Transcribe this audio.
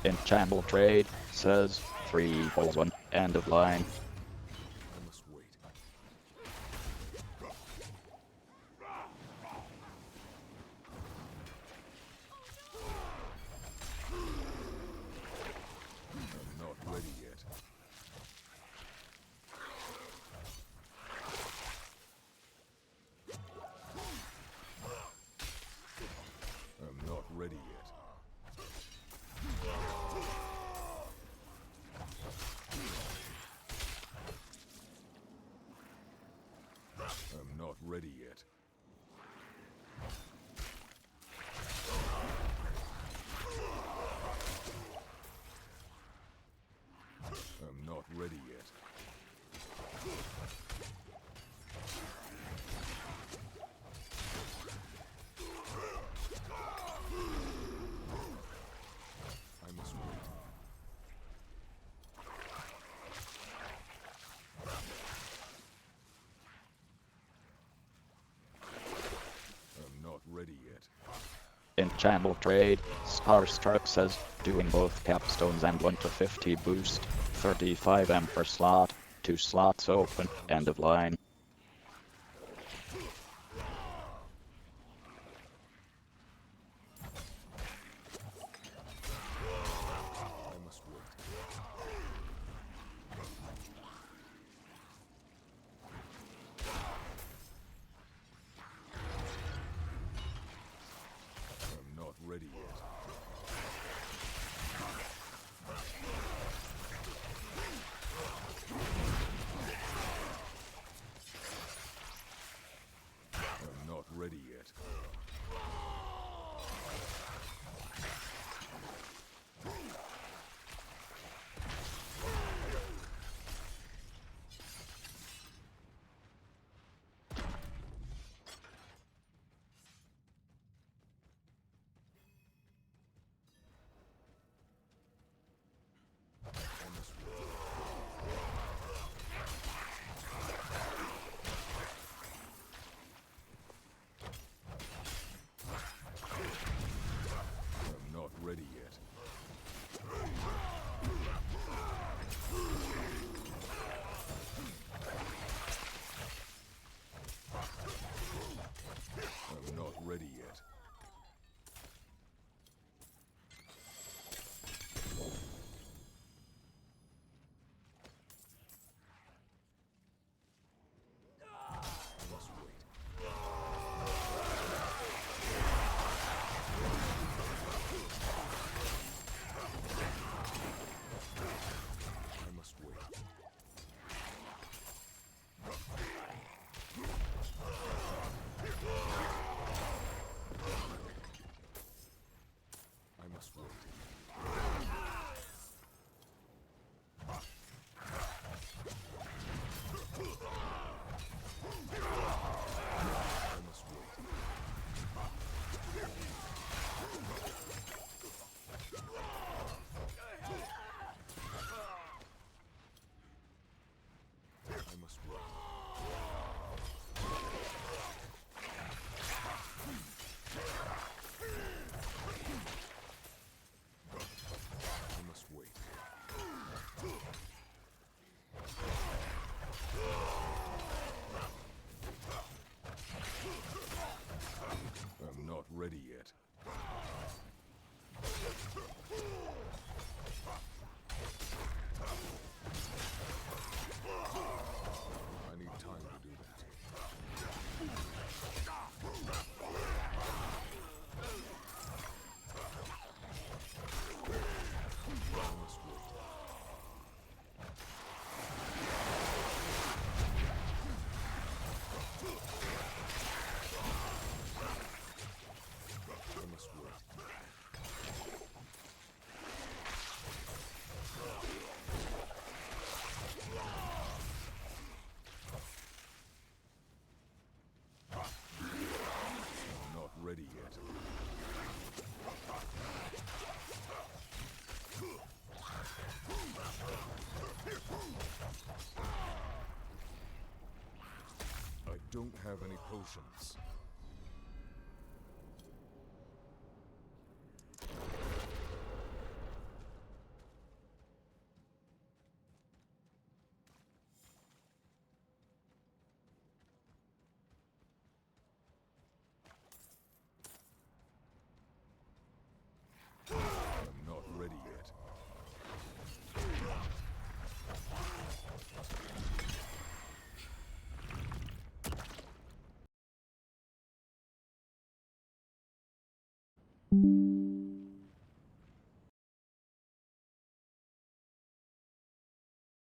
Enchantable trade says 3-1. End of line. I must wait. I'm not ready yet. I'm not ready yet. I'm not ready yet. I'm not ready yet. I must wait. I'm not ready yet. Enchantable trade. Starstruck says doing both capstones and 1 to 50 boost. 35M per slot. 2 slots open. End of line. I must wait. I'm not ready yet. I'm not ready yet. I must wait. I'm not ready yet. I'm not ready yet. I must wait. I must wait. I must wait. I must wait. I must wait. I must wait. I'm not ready yet. I need time to do that. I must wait. I must wait. I'm not ready yet. I don't have any potions.